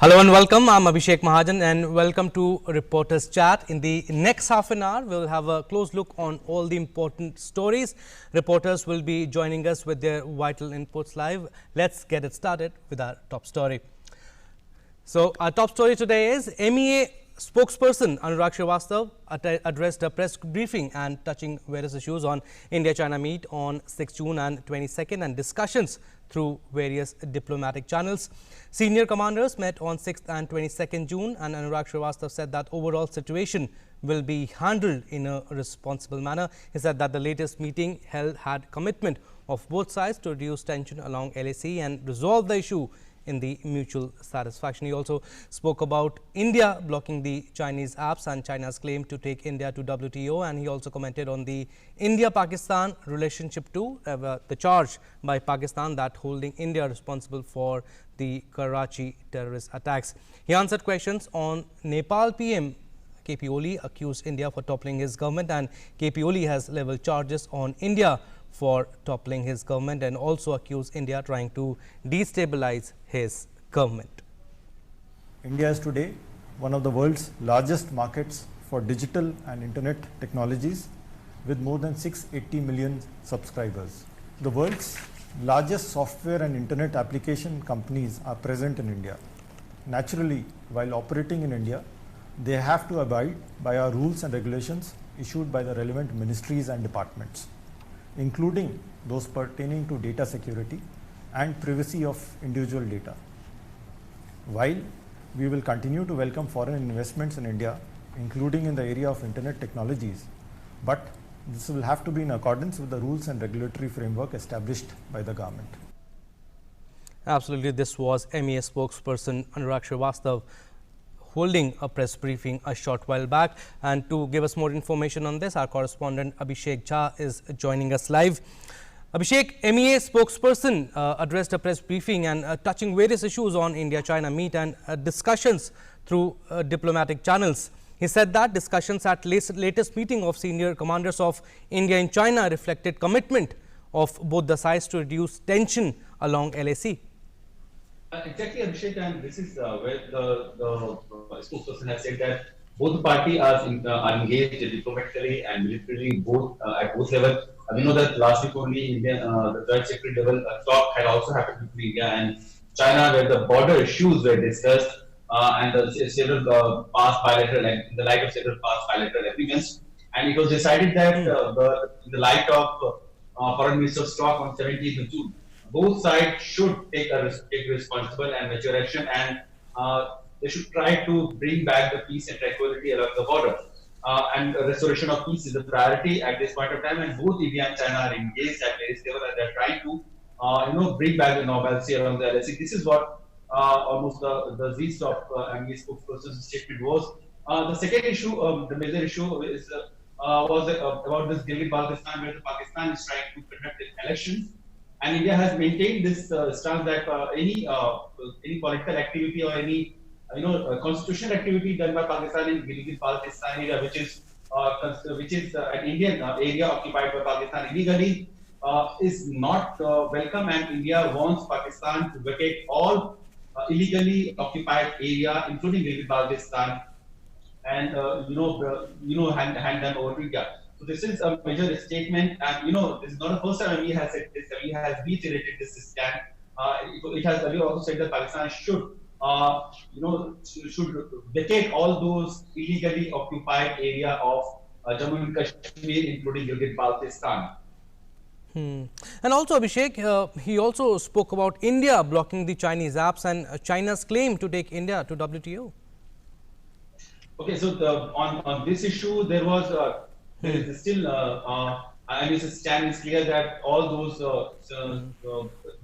Hello and welcome. I'm Abhishek Mahajan and welcome to Reporters Chat. In the next half an hour, we'll have a close look on all the important stories. Reporters will be joining us with their vital inputs live. Let's get it started with our top story. So, our top story today is MEA spokesperson Anurag Srivastava addressed a press briefing and touching various issues on India-China meet on 6 June and 22nd and discussions through various diplomatic channels. Senior commanders met on 6th and 22nd June and Anurag Srivastava said that overall situation will be handled in a responsible manner. He said that the latest meeting held had commitment of both sides to reduce tension along LAC and resolve the issue in the mutual satisfaction. He also spoke about India blocking the Chinese apps and China's claim to take India to WTO, and he also commented on the India-Pakistan relationship too, the charge by Pakistan that holding India responsible for the Karachi terrorist attacks. He answered questions on Nepal PM KP Oli accused India for toppling his government, and KP Oli has leveled charges on India for toppling his government and also accused India trying to destabilize his government. India is today one of the world's largest markets for digital and internet technologies with more than 680 million subscribers. The world's largest software and internet application companies are present in India. Naturally, while operating in India, they have to abide by our rules and regulations issued by the relevant ministries and departments, including those pertaining to data security and privacy of individual data. While we will continue to welcome foreign investments in India, including in the area of internet technologies, but this will have to be in accordance with the rules and regulatory framework established by the government. Absolutely, this was MEA spokesperson Anurag Srivastava holding a press briefing a short while back, and to give us more information on this, our correspondent Abhishek Jha is joining us live. Abhishek, MEA spokesperson addressed a press briefing and touching various issues on India-China meet and discussions through diplomatic channels. He said that discussions at latest meeting of senior commanders of India and China reflected commitment of both the sides to reduce tension along LAC. Exactly, Abhishek, and this is where the spokesperson has said that both the parties are engaged diplomatically and militarily at both levels. We know that last week only the Joint Secretary level talk had also happened between India and China, where the border issues were discussed and the several past bilateral and in the light of several past bilateral agreements. And it was decided that in the light of Foreign Minister's talk on 17th of June, both sides should take responsible and mature action, and they should try to bring back the peace and tranquility along the border. And restoration of peace is a priority at this point of time, and both India and China are engaged at various levels, and they're trying to bring back the normalcy along the LAC. This is what almost the gist of MEA spokesperson's statement was. The second issue, the major issue, is was about this Gilgit-Baltistan, where Pakistan is trying to conduct elections. And India has maintained this stance that any political activity or any constitutional activity done by Pakistan in Gilgit-Baltistan area, which is an Indian area occupied by Pakistan illegally, is not welcome, and India wants Pakistan to vacate all illegally occupied area, including Gilgit-Baltistan, and hand them over to India. So this is a major statement, and this is not the first time MEA has said this. MEA has reiterated this stand. It has earlier also said that Pakistan should vacate all those illegally occupied area of Jammu and Kashmir, including Gilgit-Baltistan. And also, Abhishek, he also spoke about India blocking the Chinese apps and China's claim to take India to WTO. Okay, so on this issue, there is still, MEA's stand is clear that all those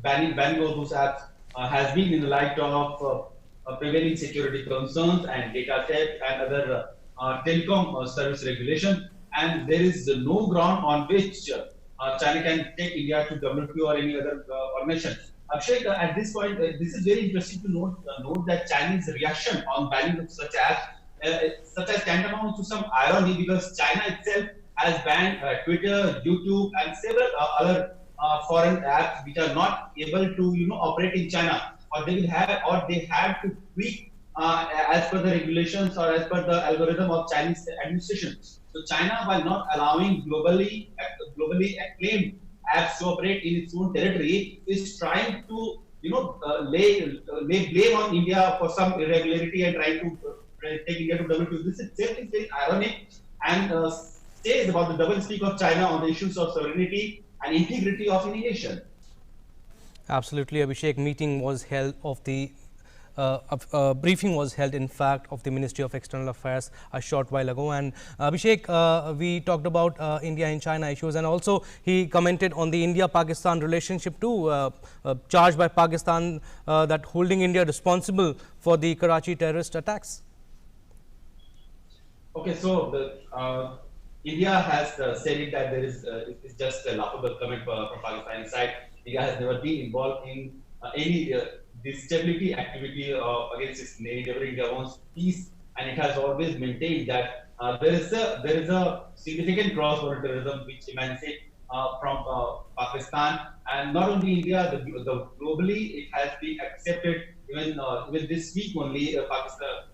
banning all those apps has been in the light of prevailing security concerns and data theft and other telecom service regulation, and there is no ground on which China can take India to WTO or any other organization. Abhishek, at this point, this is very interesting to note that Chinese reaction on banning of such apps, such as tantamount to some irony, because China itself has banned Twitter, YouTube, and several other foreign apps which are not able to operate in China. or they will have, or they had to tweak as per the regulations or as per the algorithm of Chinese administration. So China, while not allowing globally acclaimed apps to operate in its own territory, is trying to lay blame on India for some irregularity and trying to take India to WTO. This itself is very ironic and says about the double speak of China on the issues of sovereignty and integrity of any nation. Absolutely, Abhishek. Meeting was held of the briefing was held, in fact, of the Ministry of External Affairs a short while ago. And Abhishek, we talked about India and China issues, and also he commented on the India-Pakistan relationship too, charged by Pakistan that holding India responsible for the Karachi terrorist attacks. Okay, so India has said it that there is it's just a laughable comment from Pakistani side. India has never been involved in any destability activity against its neighbor. India wants peace, and it has always maintained that there is a significant cross-border terrorism which emanates from Pakistan, and not only India, the globally it has been accepted. Even this week only, Pakistan.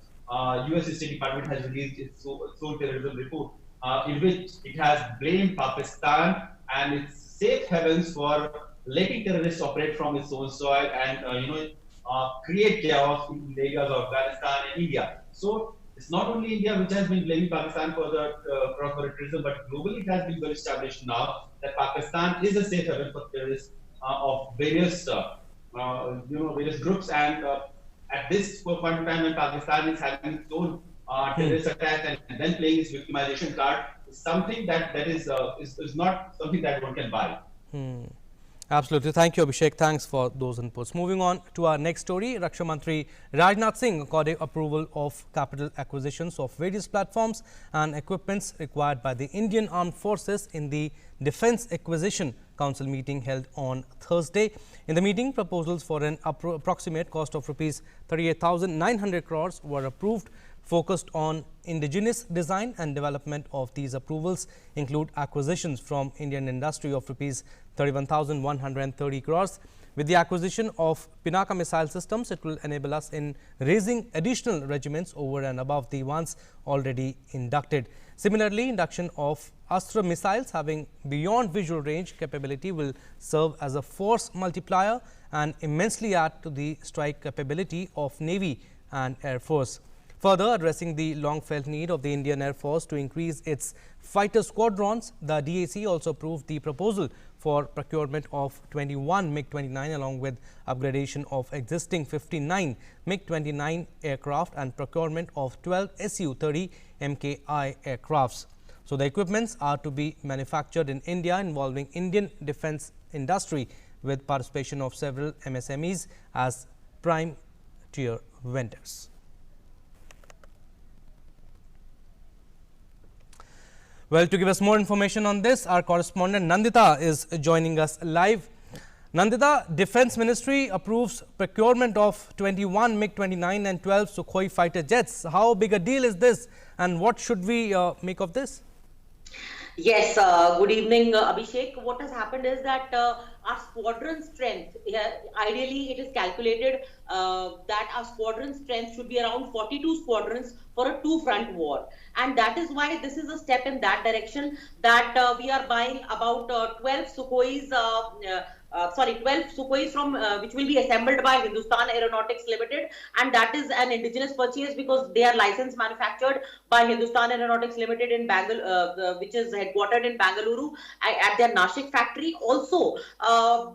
U.S. State Department has released its sole terrorism report, in which it has blamed Pakistan and its safe havens for letting terrorists operate from its own soil and create chaos in the areas of Afghanistan and India. So it's not only India which has been blaming Pakistan for the cross-border terrorism, but globally it has been well established now that Pakistan is a safe haven for terrorists of various various groups and. At this point in time, when Pakistan is having its own terrorist attack and then playing its victimization card, is something that is not something that one can buy. Absolutely. Thank you, Abhishek. Thanks for those inputs. Moving on to our next story, Raksha Mantri Rajnath Singh accorded approval of capital acquisitions of various platforms and equipments required by the Indian Armed Forces in the Defence Acquisition Council meeting held on Thursday. In the meeting, proposals for an approximate cost of rupees 38,900 crores were approved. Focused on indigenous design and development of these approvals include acquisitions from Indian industry of rupees 31,130 crores. With the acquisition of Pinaka missile systems, it will enable us in raising additional regiments over and above the ones already inducted. Similarly, induction of Astra missiles having beyond visual range capability will serve as a force multiplier and immensely add to the strike capability of Navy and Air Force. Further addressing the long-felt need of the Indian Air Force to increase its fighter squadrons, the DAC also approved the proposal for procurement of 21 MiG-29 along with upgradation of existing 59 MiG-29 aircraft and procurement of 12 Su-30 MKI aircrafts. So, the equipments are to be manufactured in India involving Indian defence industry with participation of several MSMEs as prime tier vendors. Well, to give us more information on this, our correspondent Nandita is joining us live. Nandita, Defence Ministry approves procurement of 21 MiG-29 and 12 Sukhoi fighter jets. How big a deal is this and what should we make of this? Yes, good evening, Abhishek. What has happened is that our squadron strength, ideally it is calculated that our squadron strength should be around 42 squadrons for a two-front war. And that is why this is a step in that direction that we are buying about 12 Sukhois 12 Sukhois from which will be assembled by Hindustan Aeronautics Limited, and that is an indigenous purchase because they are licensed manufactured by Hindustan Aeronautics Limited in Bangalore, which is headquartered in Bangalore at their Nashik factory. Also,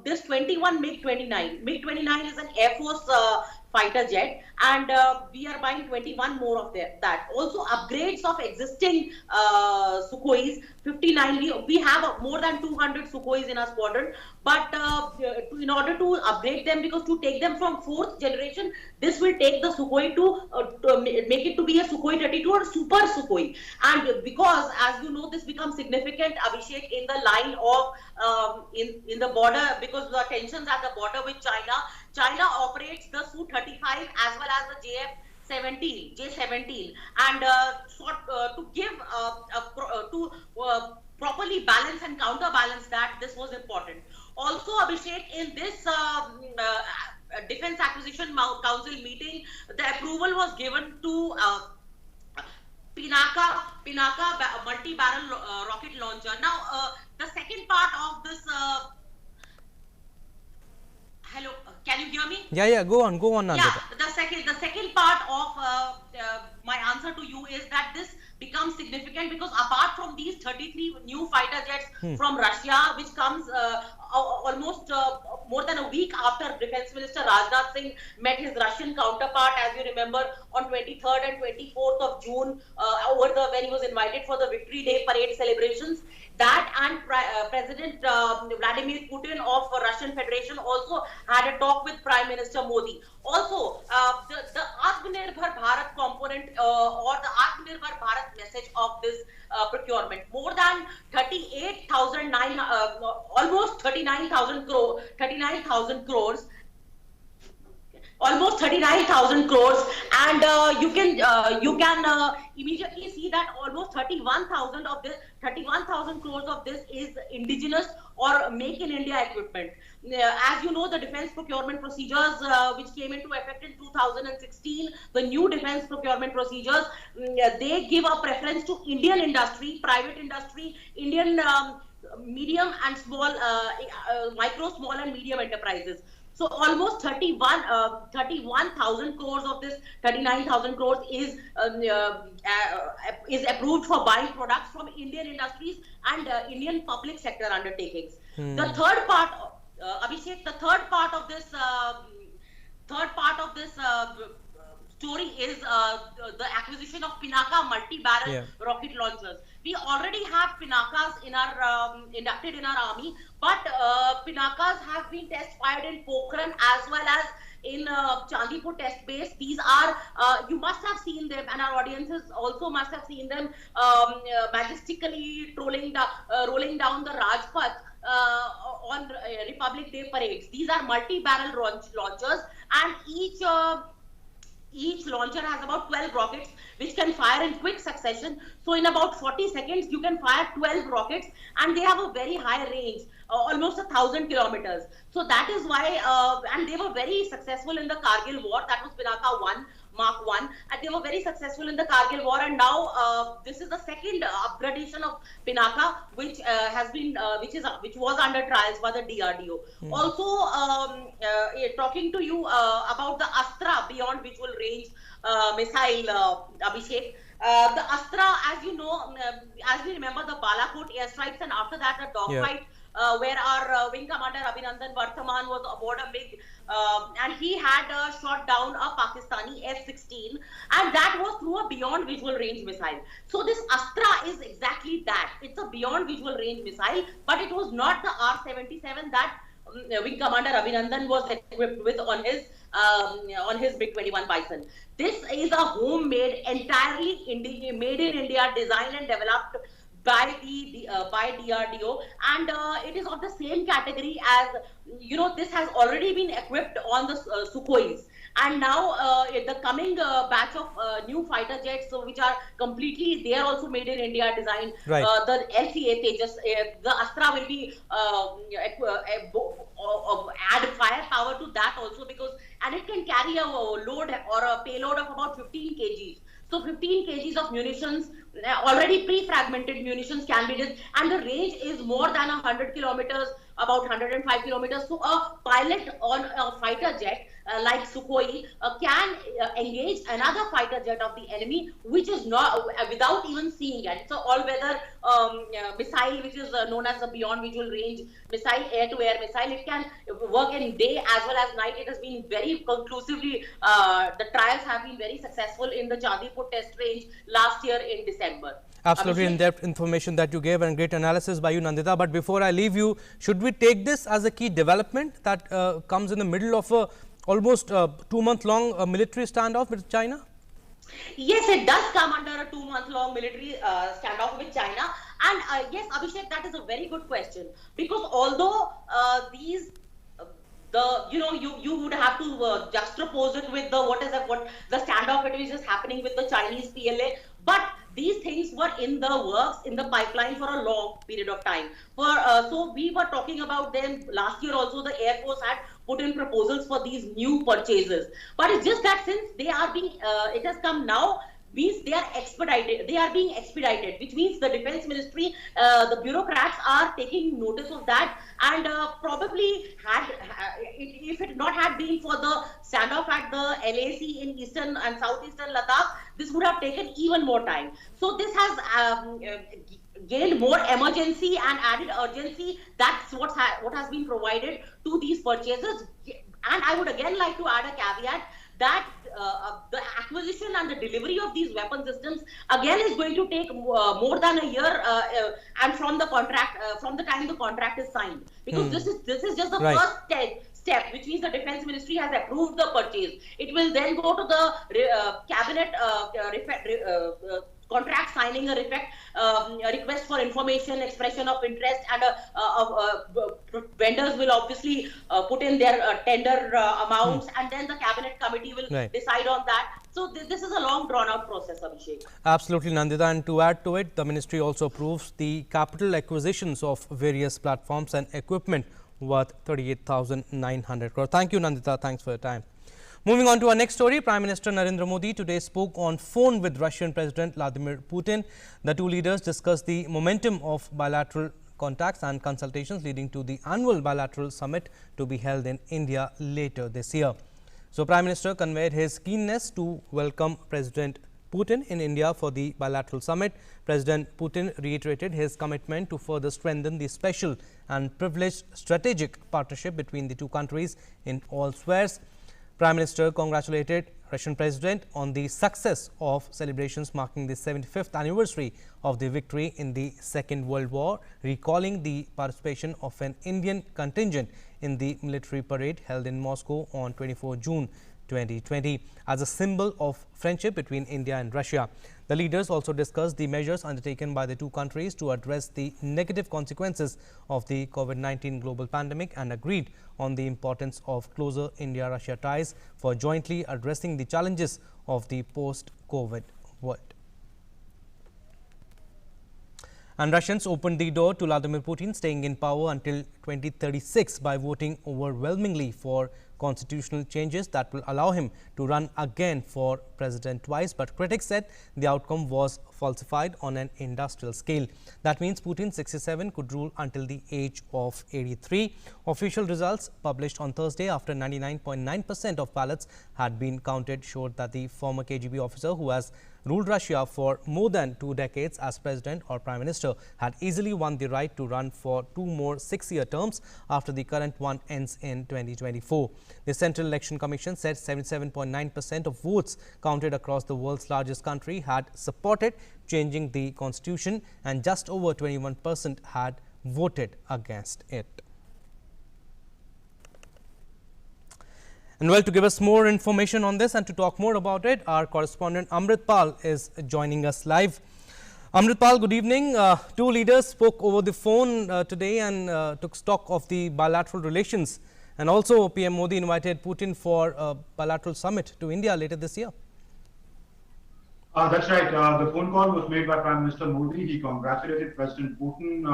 this 21 MiG-29. MiG-29 is an Air Force fighter jet, and we are buying 21 more of that. Also, upgrades of existing Sukhois 59. We have more than 200 Sukhois in our squadron, but in order to upgrade them, because to take them from 4th generation, this will take the Sukhoi to make it to be a Sukhoi 32 or Super Sukhoi. And because, as you know, this becomes significant, Abhishek, in the line of in the border, because the tensions at the border with China. China operates the Su-35 as well as the J-17, and to give to properly balance and counterbalance that, this was important. Also, Abhishek, in this Defense Acquisition Council meeting, the approval was given to Pinaka multi-barrel rocket launcher. Now, the second part of this. Hello, can you hear me? Yeah, go on, Nandita. Yeah, the second part of my answer to you is that this becomes significant because apart from these 33 new fighter jets from Russia, which comes almost more than a week after Defense Minister Rajnath Singh met his Russian counterpart, as you remember, on 23rd and 24th of June, when he was invited for the Victory Day parade celebrations. That and President Vladimir Putin of Russian Federation also had a talk with Prime Minister Modi. Also, the Atmanirbhar Bharat component or the Atmanirbhar Bharat message of this procurement, more than 39,000 crores, almost 39,000 crores, and you can immediately see that almost 31,000 crores of this is indigenous or make in India equipment. As you know, the defense procurement procedures which came into effect in 2016, the new defense procurement procedures, they give a preference to Indian industry, private industry, Indian medium and small, micro, small and medium enterprises. So almost 31,000 crores of this 39,000 crores is approved for buying products from Indian industries and Indian public sector undertakings. The third part, Abhishek, the third part of this story is the acquisition of Pinaka multi-barrel rocket launchers. We already have Pinakas in our inducted in our army, but Pinakas have been test fired in Pokhran as well as in Chandipur test base. These are you must have seen them, and our audiences also must have seen them majestically rolling down the Rajpath on Republic Day parades. These are multi-barrel launchers, and each launcher has about 12 rockets which can fire in quick succession. So in about 40 seconds, you can fire 12 rockets, and they have a very high range, almost 1,000 kilometers. So that is why, and they were very successful in the Kargil war. That was Pinaka 1, Mark 1, and they were very successful in the Kargil war. And now this is the second upgradation of Pinaka, which which was under trials by the DRDO. Also, talking to you about the Astra beyond visual range missile, Abhishek. The Astra, as you know, as we remember the Balakot airstrikes, and after that a dogfight where our wing commander Abhinandan Varthaman was aboard a MiG, and he had shot down a Pakistani F-16, and that was through a beyond visual range missile. So this Astra is exactly that. It's a beyond visual range missile, but it was not the R-77 that Wing Commander Abhinandan was equipped with on his MiG-21 Bison. This is a homemade, entirely made in India, designed and developed by DRDO, and it is of the same category as, you know, this has already been equipped on the Sukhois. And now the coming batch of new fighter jets, which are completely, they are also made in India, designed. Right. The LCA Tejas, the Astra will be add firepower to that also, because, and it can carry a load or a payload of about 15 kgs. So 15 kgs of munitions, already pre-fragmented munitions can be done, and the range is more than 100 kilometers, about 105 kilometers. So a pilot on a fighter jet like Sukhoi can engage another fighter jet of the enemy, which is not without even seeing it. It's an all-weather missile, which is known as a beyond visual range missile, air-to-air missile. It can work in day as well as night. It has been very conclusively, the trials have been very successful in the Chandipur test range last year in December. Absolutely in-depth information that you gave, and great analysis by you, Nandita. But before I leave you, should we take this as a key development that comes in the middle of a almost 2-month-long military standoff with China? Yes, it does come under a 2-month-long military standoff with China. And yes, Abhishek, that is a very good question, because although you would have to juxtapose it with the standoff which is happening with the Chinese PLA, but these things were in the works, in the pipeline for a long period of time. So we were talking about them last year also. The Air Force had put in proposals for these new purchases, but it's just that since they are being, it has come now, means they are expedited. They are being expedited, which means the Defense Ministry, the bureaucrats are taking notice of that, and probably if it not had been for the standoff at the LAC in eastern and southeastern Ladakh, this would have taken even more time. So this has gained more emergency and added urgency. That's what has been provided to these purchases. And I would again like to add a caveat that the acquisition and the delivery of these weapon systems again is going to take more than a year, and from the contract, from the time the contract is signed, because this is just the first step, which means the Defense Ministry has approved the purchase. It will then go to the cabinet contract signing, a request for information, expression of interest, and vendors will obviously put in their tender amounts, and then the cabinet committee will decide on that. So this is a long drawn out process, Abhishek. Absolutely, Nandita. And to add to it, the ministry also approves the capital acquisitions of various platforms and equipment worth 38,900 crore. Thank you, Nandita. Thanks for your time. Moving on to our next story, Prime Minister Narendra Modi today spoke on phone with Russian President Vladimir Putin. The two leaders discussed the momentum of bilateral contacts and consultations leading to the annual bilateral summit to be held in India later this year. So, Prime Minister conveyed his keenness to welcome President Putin in India for the bilateral summit. President Putin reiterated his commitment to further strengthen the special and privileged strategic partnership between the two countries in all spheres. Prime Minister congratulated Russian President on the success of celebrations marking the 75th anniversary of the victory in the Second World War, recalling the participation of an Indian contingent in the military parade held in Moscow on 24 June 2020 as a symbol of friendship between India and Russia. The leaders also discussed the measures undertaken by the two countries to address the negative consequences of the COVID-19 global pandemic and agreed on the importance of closer India-Russia ties for jointly addressing the challenges of the post-COVID world. And Russians opened the door to Vladimir Putin staying in power until 2036 by voting overwhelmingly for constitutional changes that will allow him to run again for president twice. But critics said the outcome was falsified on an industrial scale. That means Putin, 67, could rule until the age of 83. Official results published on Thursday after 99.9% of ballots had been counted showed that the former KGB officer, who has ruled Russia for more than 2 decades as president or prime minister, had easily won the right to run for 2 more 6-year terms after the current one ends in 2024. The Central Election Commission said 77.9% of votes counted across the world's largest country had supported changing the constitution, and just over 21% had voted against it. And well, to give us more information on this and to talk more about it, our correspondent Amrit Pal is joining us live. Amrit Pal, good evening. Two leaders spoke over the phone today and took stock of the bilateral relations. And also, PM Modi invited Putin for a bilateral summit to India later this year. That's right. The phone call was made by Prime Minister Modi. He congratulated President Putin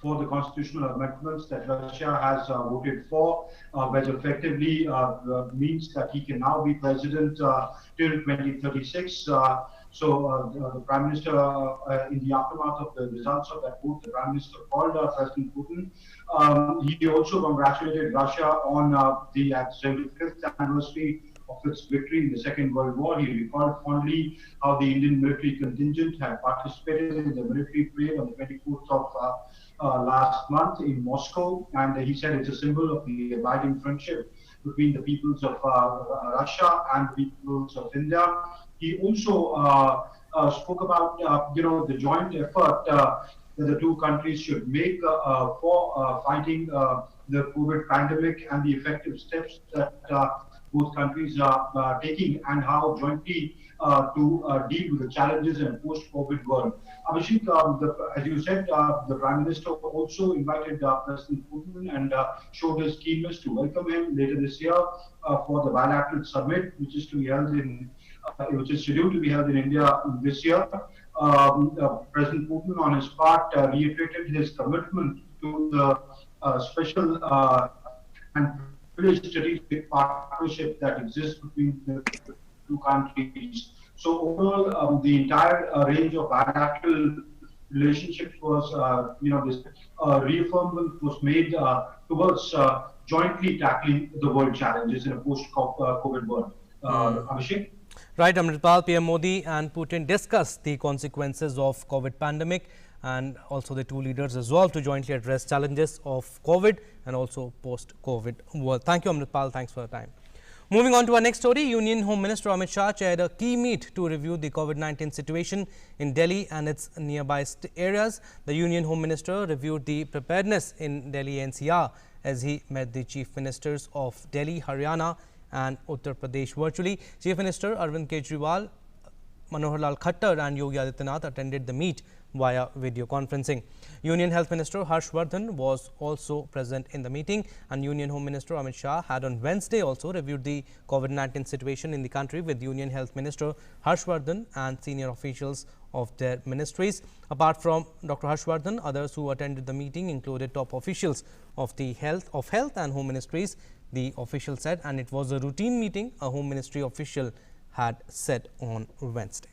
for the constitutional amendments that Russia has voted for, which effectively means that he can now be president till 2036. The Prime Minister, in the aftermath of the results of that vote, the Prime Minister called President Putin. He also congratulated Russia on the 75th anniversary of its victory in the Second World War. He recalled fondly how the Indian military contingent had participated in the military parade on the 24th of last month in Moscow, and he said it's a symbol of the abiding friendship between the peoples of Russia and the peoples of India. He also spoke about the joint effort that the two countries should make for fighting the COVID pandemic and the effective steps that both countries are taking, and how jointly to deal with the challenges in a post-COVID world. Abhishek, as you said, the Prime Minister also invited President Putin and showed his keenness to welcome him later this year for the bilateral summit, which is scheduled to be held in India this year. President Putin, on his part, reiterated his commitment to the special and privileged strategic partnership that exists between the two countries. So overall, the entire range of bilateral relationships was, this reaffirmation was made towards jointly tackling the world challenges in a post-COVID world. Abhishek? Right, Amritpal, PM Modi and Putin discussed the consequences of COVID pandemic, and also the two leaders resolved to jointly address challenges of COVID and also post-COVID world. Thank you, Amritpal. Thanks for your time. Moving on to our next story, Union Home Minister Amit Shah chaired a key meet to review the COVID-19 situation in Delhi and its nearby areas. The Union Home Minister reviewed the preparedness in Delhi NCR as he met the Chief Ministers of Delhi, Haryana and Uttar Pradesh virtually. Chief Minister Arvind Kejriwal, Manohar Lal Khattar and Yogi Adityanath attended the meet via video conferencing. Union Health Minister Harsh Vardhan was also present in the meeting, and Union Home Minister Amit Shah had on Wednesday also reviewed the COVID-19 situation in the country with Union Health Minister Harsh Vardhan and senior officials of their ministries. Apart from Dr. Harsh Vardhan, others who attended the meeting included top officials of the Health and Home Ministries, the official said, and it was a routine meeting, a Home Ministry official had said on Wednesday.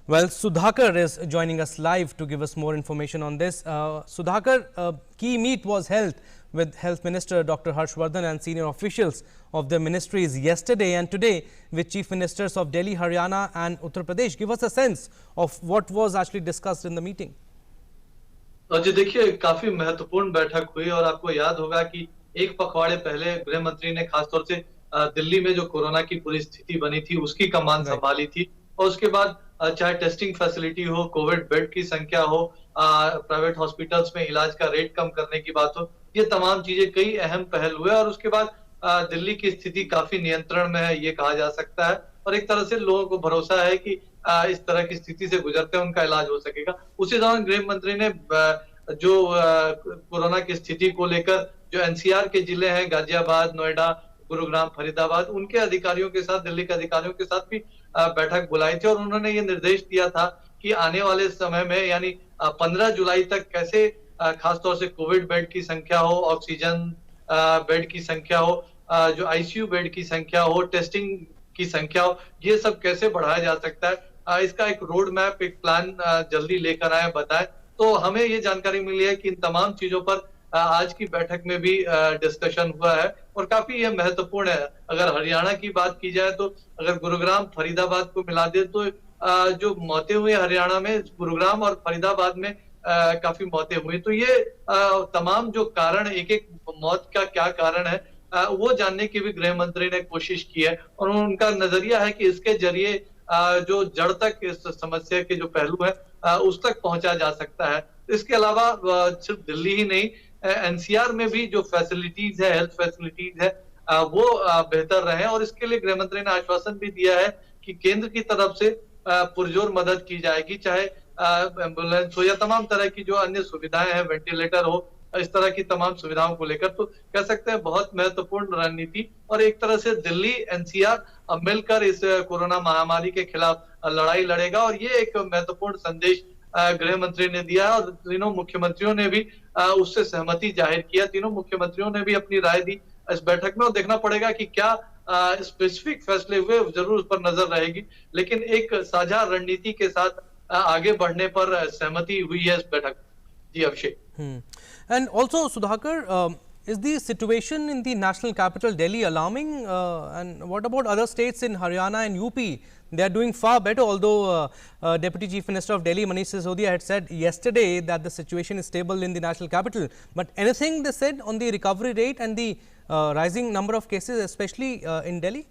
Well, Sudhakar is joining us live to give us more information on this. Sudhakar, a key meet was held with Health Minister Dr. Harsh Vardhan and senior officials of the ministries yesterday and today with Chief Ministers of Delhi, Haryana and Uttar Pradesh. Give us a sense of what was actually discussed in the meeting. जी देखिए, काफी महत्वपूर्ण बैठक हुई और आपको याद होगा कि एक पखवाड़े पहले गृह मंत्री ने खासतौर से दिल्ली में जो कोरोना की पूरी स्थिति बनी थी उसकी कमान संभाली थी, और उसके बाद चाहे टेस्टिंग फैसिलिटी हो, कोविड बेड की संख्या हो, प्राइवेट हॉस्पिटल्स में इलाज का रेट कम करने की बात हो, ये तमाम चीजें कई अहम पहल हुए और उसके बाद दिल्ली की स्थिति काफी नियंत्रण में है, ये कहा जा सकता है, और एक तरह से लोगों को भरोसा है कि इस तरह की स्थिति से गुजरते हैं उनका इलाज हो सकेगा। उसी दौरान गृह मंत्री ने जो कोरोना की स्थिति को लेकर जो एनसीआर के जिले हैं गाजियाबाद, नोएडा, गुरुग्राम, फरीदाबाद, उनके अधिकारियों के साथ, दिल्ली के अधिकारियों के साथ भी बैठक बुलाई थी और उन्होंने ये निर्देश दिया था कि आने वाले समय में यानी 15 जुलाई तक कैसे खासतौर से कोविड बेड की संख्या हो, ऑक्सीजन बेड की संख्या हो, जो आईसीयू बेड की संख्या हो, टेस्टिंग की संख्या हो, ये सब कैसे बढ़ाया जा सकता है, इसका एक रोड मैप, एक प्लान जल्दी लेकर आए, बताएं। तो हमें ये जानकारी मिली है कि इन तमाम चीजों पर आज की बैठक में भी डिस्कशन हुआ है और काफी ये महत्वपूर्ण है। अगर हरियाणा की बात की जाए तो अगर गुरुग्राम, फरीदाबाद को मिला दे तो जो मौतें हुई हरियाणा में, गुरुग्राम और फरीदाबाद में काफी मौतें हुई। तो ये तमाम जो कारण, एक एक मौत का क्या कारण है, वो जानने की भी गृह मंत्री ने कोशिश की है और उनका नजरिया है कि इसके जरिए जो जड़ तक इस समस्या के जो पहलू है उस तक पहुंचा जा सकता है। इसके अलावा सिर्फ दिल्ली ही नहीं, एनसीआर में भी जो फैसिलिटीज है, हेल्थ फैसिलिटीज है, वो बेहतर रहे और इसके लिए गृह मंत्री ने आश्वासन भी दिया है कि केंद्र की तरफ से पुरजोर मदद की जाएगी, चाहे एम्बुलेंस हो या तमाम तरह की जो अन्य सुविधाएं हैं, वेंटिलेटर हो, इस तरह की तमाम सुविधाओं को लेकर। तो कह सकते हैं बहुत महत्वपूर्ण रणनीति और एक तरह से दिल्ली एनसीआर मिलकर इस कोरोना महामारी के खिलाफ लड़ाई लड़ेगा और ये एक महत्वपूर्ण संदेश गृह मंत्री ने दिया है और तीनों मुख्यमंत्रियों ने भी उससे सहमति जाहिर किया। तीनों मुख्यमंत्रियों ने भी अपनी राय दी इस बैठक में और देखना पड़ेगा कि क्या स्पेसिफिक फैसले हुए, जरूर उस पर नजर रहेगी, लेकिन एक साझा रणनीति के साथ आगे बढ़ने पर सहमति हुई है इस बैठक। जी अभिषेक। And also, Sudhakar, is the situation in the national capital Delhi alarming? And what about other states in Haryana and UP? They are doing far better, although Deputy Chief Minister of Delhi, Manish Sisodia, had said yesterday that the situation is stable in the national capital. But anything they said on the recovery rate and the rising number of cases, especially in Delhi?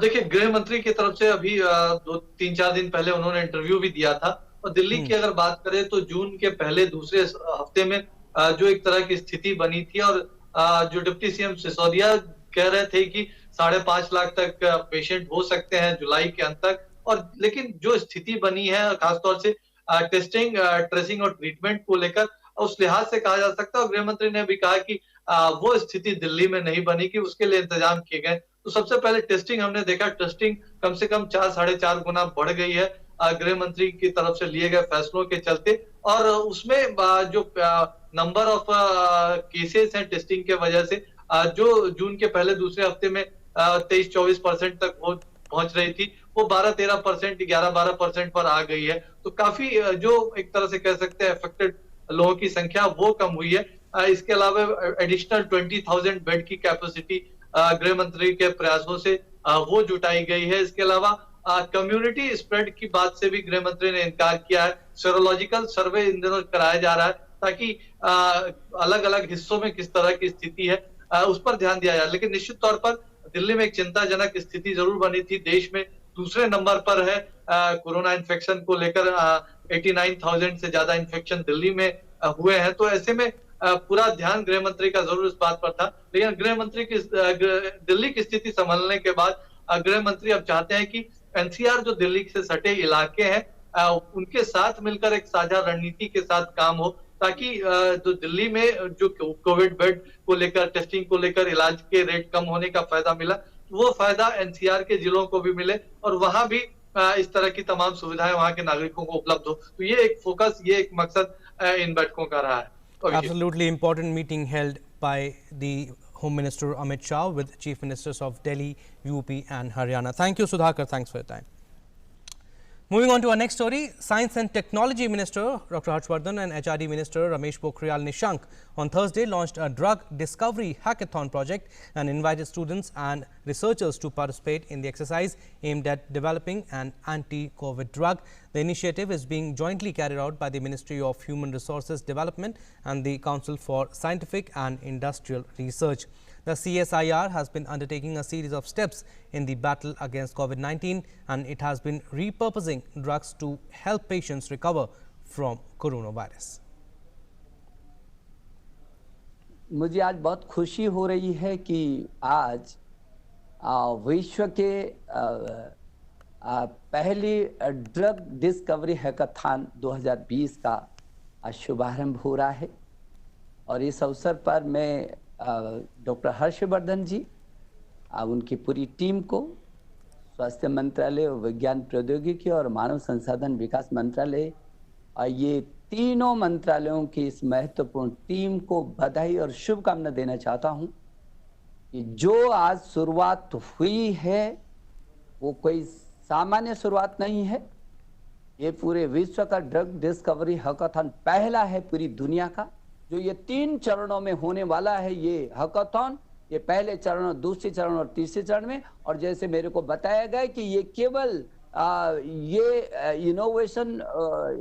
देखिए, गृह मंत्री की तरफ से अभी 2-3-4 दिन पहले उन्होंने इंटरव्यू भी दिया था और दिल्ली की अगर बात करें तो जून के पहले दूसरे हफ्ते में जो एक तरह की स्थिति बनी थी और जो डिप्टी सीएम सिसोदिया कह रहे थे कि 5.5 लाख तक पेशेंट हो सकते हैं जुलाई के अंत तक, और लेकिन जो स्थिति बनी है खासतौर से टेस्टिंग, ट्रेसिंग और ट्रीटमेंट को लेकर, उस लिहाज से कहा जा सकता है। और गृह मंत्री ने भी कहा कि वो स्थिति दिल्ली में नहीं बनी कि उसके लिए इंतजाम किए गए। तो सबसे पहले टेस्टिंग हमने देखा, टेस्टिंग कम से कम 4-4.5 गुना बढ़ गई है गृह मंत्री की तरफ से लिए गए फैसलों के चलते। और उसमें जो नंबर ऑफ केसेस हैं टेस्टिंग के वजह से, जो जून के पहले दूसरे हफ्ते में 23-24% तक पहुंच रही थी, वो 12-13%, 11-12% पर आ गई है। तो काफी जो एक तरह से कह सकते हैं अफेक्टेड लोगों की संख्या वो कम हुई है। इसके अलावा एडिशनल 20,000 बेड की कैपेसिटी गृह मंत्री के प्रयासों से वो जुटाई गई है। इसके अलावा कम्युनिटी स्प्रेड की बात से भी गृह मंत्री ने इनकार किया है। सेरोलॉजिकल सर्वे इन दिनों कराया जा रहा है ताकि अलग अलग हिस्सों में किस तरह की स्थिति है उस पर ध्यान दिया जाए। लेकिन निश्चित तौर पर दिल्ली में एक चिंताजनक स्थिति जरूर बनी थी। देश में दूसरे नंबर पर है कोरोना इन्फेक्शन को लेकर, 89,000 से ज्यादा इन्फेक्शन दिल्ली में हुए हैं। तो ऐसे में पूरा ध्यान गृह मंत्री का जरूर इस बात पर था। लेकिन गृह मंत्री की दिल्ली की स्थिति संभलने के बाद गृह मंत्री अब चाहते हैं कि एनसीआर जो दिल्ली से सटे इलाके हैं उनके साथ मिलकर एक साझा रणनीति के साथ काम हो, ताकि जो दिल्ली में जो कोविड बेड को लेकर, टेस्टिंग को लेकर इलाज के रेट कम होने का फायदा मिला, वो फायदा एनसीआर के जिलों को भी मिले और वहां भी इस तरह की तमाम सुविधाएं वहां के नागरिकों को उपलब्ध हो। तो ये एक फोकस, ये एक मकसद इन बैठकों का रहा है। Absolutely important meeting held by the Home Minister Amit Shah with Chief Ministers of Delhi, UP and Haryana. Thank you, Sudhakar. Thanks for your time. Moving on to our next story, Science and Technology Minister Dr. Harshvardhan and HRD Minister Ramesh Pokhriyal Nishank on Thursday launched a drug discovery hackathon project and invited students and researchers to participate in the exercise aimed at developing an anti-COVID drug. The initiative is being jointly carried out by the Ministry of Human Resources Development and the Council for Scientific and Industrial Research. The CSIR has been undertaking a series of steps in the battle against COVID-19 and it has been repurposing drugs to help patients recover from coronavirus. मुझे आज बहुत खुशी हो रही है कि आज विश्व के पहली ड्रग डिस्कवरी हैकाथॉन 2020 का शुभारंभ हो रहा है और इस अवसर पर मैं डॉक्टर हर्षवर्धन जी, उनकी पूरी टीम को, स्वास्थ्य मंत्रालय, विज्ञान प्रौद्योगिकी और मानव संसाधन विकास मंत्रालय, ये तीनों मंत्रालयों की इस महत्वपूर्ण टीम को बधाई और शुभकामना देना चाहता हूं कि जो आज शुरुआत हुई है वो कोई सामान्य शुरुआत नहीं है। ये पूरे विश्व का ड्रग डिस्कवरी हैकाथॉन पहला है पूरी दुनिया का, जो ये 3 चरणों में होने वाला है। ये हैकाथॉन, ये पहले चरण, दूसरे चरण और तीसरे चरण में। और जैसे मेरे को बताया गया कि ये केवल ये इनोवेशन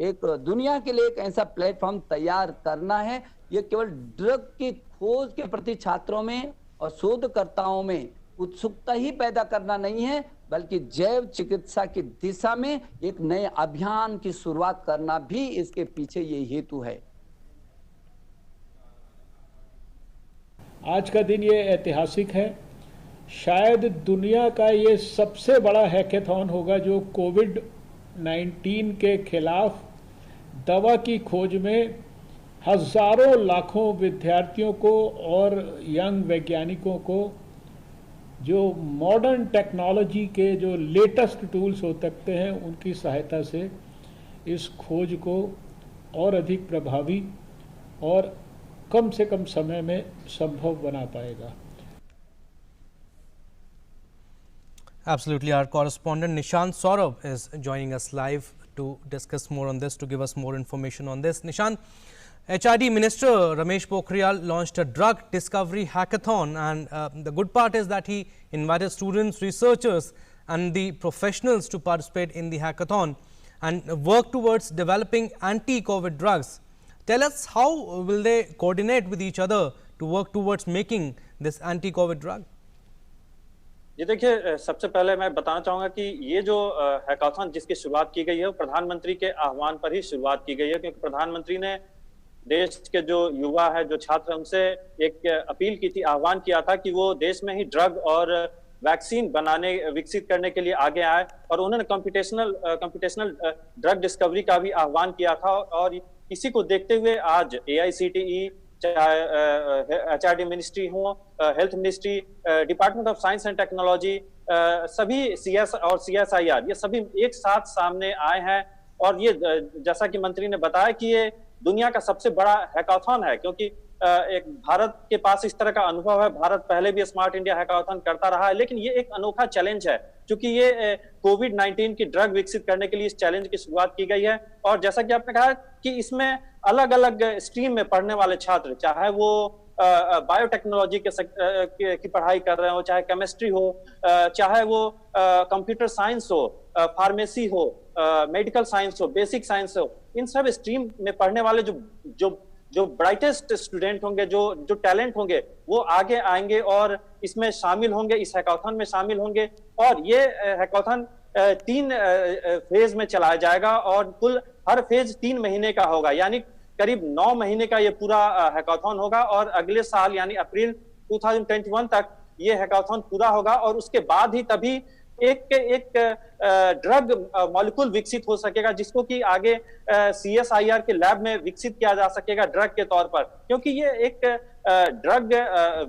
एक दुनिया के लिए एक ऐसा प्लेटफॉर्म तैयार करना है। ये केवल ड्रग की खोज के प्रति छात्रों में और शोधकर्ताओं में उत्सुकता ही पैदा करना नहीं है, बल्कि जैव चिकित्सा की दिशा में एक नए अभियान की शुरुआत करना भी इसके पीछे ये हेतु है। आज का दिन ये ऐतिहासिक है। शायद दुनिया का ये सबसे बड़ा हैकाथॉन होगा जो कोविड-19 के खिलाफ दवा की खोज में हजारों लाखों विद्यार्थियों को और यंग वैज्ञानिकों को जो मॉडर्न टेक्नोलॉजी के जो लेटेस्ट टूल्स हो सकते हैं उनकी सहायता से इस खोज को और अधिक प्रभावी और कम से कम समय में संभव बना पाएगा। Absolutely. Our correspondent Nishant Saurabh is joining us live to discuss more on this, to give us more information on this. Nishant, HRD Minister Ramesh Pokhriyal launched a drug discovery hackathon and the good part is that he invited students, researchers and the professionals to participate in the hackathon and work towards developing anti-COVID drugs. Tell us, how will they coordinate with each other to work towards making this anti-COVID drug? ये देखिए, सबसे पहले मैं बताना चाहूंगा कि ये जो हैकाथॉन जिसकी शुरुआत की गई है वो प्रधानमंत्री के आह्वान पर ही शुरुआत की गई है, क्योंकि प्रधानमंत्री ने देश के जो युवा है, जो छात्र, उनसे एक अपील की थी, आह्वान किया था कि वो देश में ही ड्रग और वैक्सीन विकसित करने के लिए आगे आए। और उन्होंने कंप्यूटेशनल ड्रग डिस्कवरी का भी आह्वान किया था और इसी को देखते हुए आज AICTE चाहे HRD मिनिस्ट्री हो, health ministry, department of science and technology, सभी CS और CSIR ये सभी एक साथ सामने आए हैं। और ये जैसा कि मंत्री ने बताया कि ये दुनिया का सबसे बड़ा हैकाथॉन है, क्योंकि एक भारत के पास इस तरह का अनुभव है। भारत पहले भी स्मार्ट इंडिया हैकाथॉन करता रहा है, लेकिन ये एक अनोखा चैलेंज है, क्योंकि ये कोविड-19 की ड्रग विकसित करने के लिए इस चैलेंज की शुरुआत की गई है। और जैसा कि आपने कहा कि इसमें अलग अलग स्ट्रीम में पढ़ने वाले छात्र, चाहे वो बायोटेक्नोलॉजी की पढ़ाई कर रहे हो, चाहे केमिस्ट्री हो, चाहे वो कंप्यूटर साइंस हो, फार्मेसी हो, मेडिकल साइंस हो, बेसिक साइंस हो, इन सब स्ट्रीम में पढ़ने वाले जो ब्राइटेस्ट स्टूडेंट होंगे, जो टैलेंट होंगे, वो आगे आएंगे और इसमें शामिल होंगे, इस हैकाथॉन में शामिल होंगे। और ये हैकाथॉन 3 फेज में चलाया जाएगा और कुल हर फेज 3 महीने का होगा, यानी करीब 9 महीने का ये पूरा हैकाथॉन होगा। और अगले साल यानी अप्रैल 2021 तक ये हैकाथॉन पूरा होगा और उसके बाद ही तभी एक ड्रग मॉलिक्यूल विकसित हो सकेगा, जिसको कि आगे CSIR के लैब में विकसित किया जा सकेगा ड्रग के तौर पर। क्योंकि ये एक ड्रग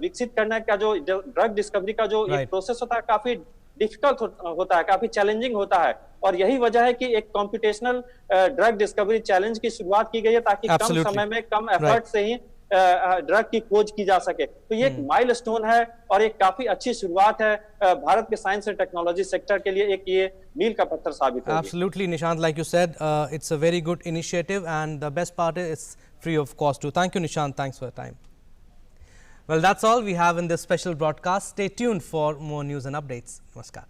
विकसित करने का जो ड्रग डिस्कवरी का जो एक प्रोसेस होता है, काफी डिफिकल्ट होता है, काफी चैलेंजिंग होता है। और यही वजह है कि एक कॉम्पिटिशनल ड्रग डिस्कवरी चैलेंज की शुरुआत की गई है, ताकि कम समय में कम एफर्ट से ही ड्रग की खोज की जा सके। तो ये एक माइलस्टोन है और एक काफी अच्छी शुरुआत है भारत के साइंस एंड टेक्नोलॉजी सेक्टर के लिए, एक ये मील का पत्थर साबित होगी। Absolutely, Nishant, like you said, it's a very good initiative, and the best part is it's free of cost too. Thank you, Nishant. Thanks for your time. Well, that's all we have in this special broadcast. Stay tuned for more news and updates. Namaskar.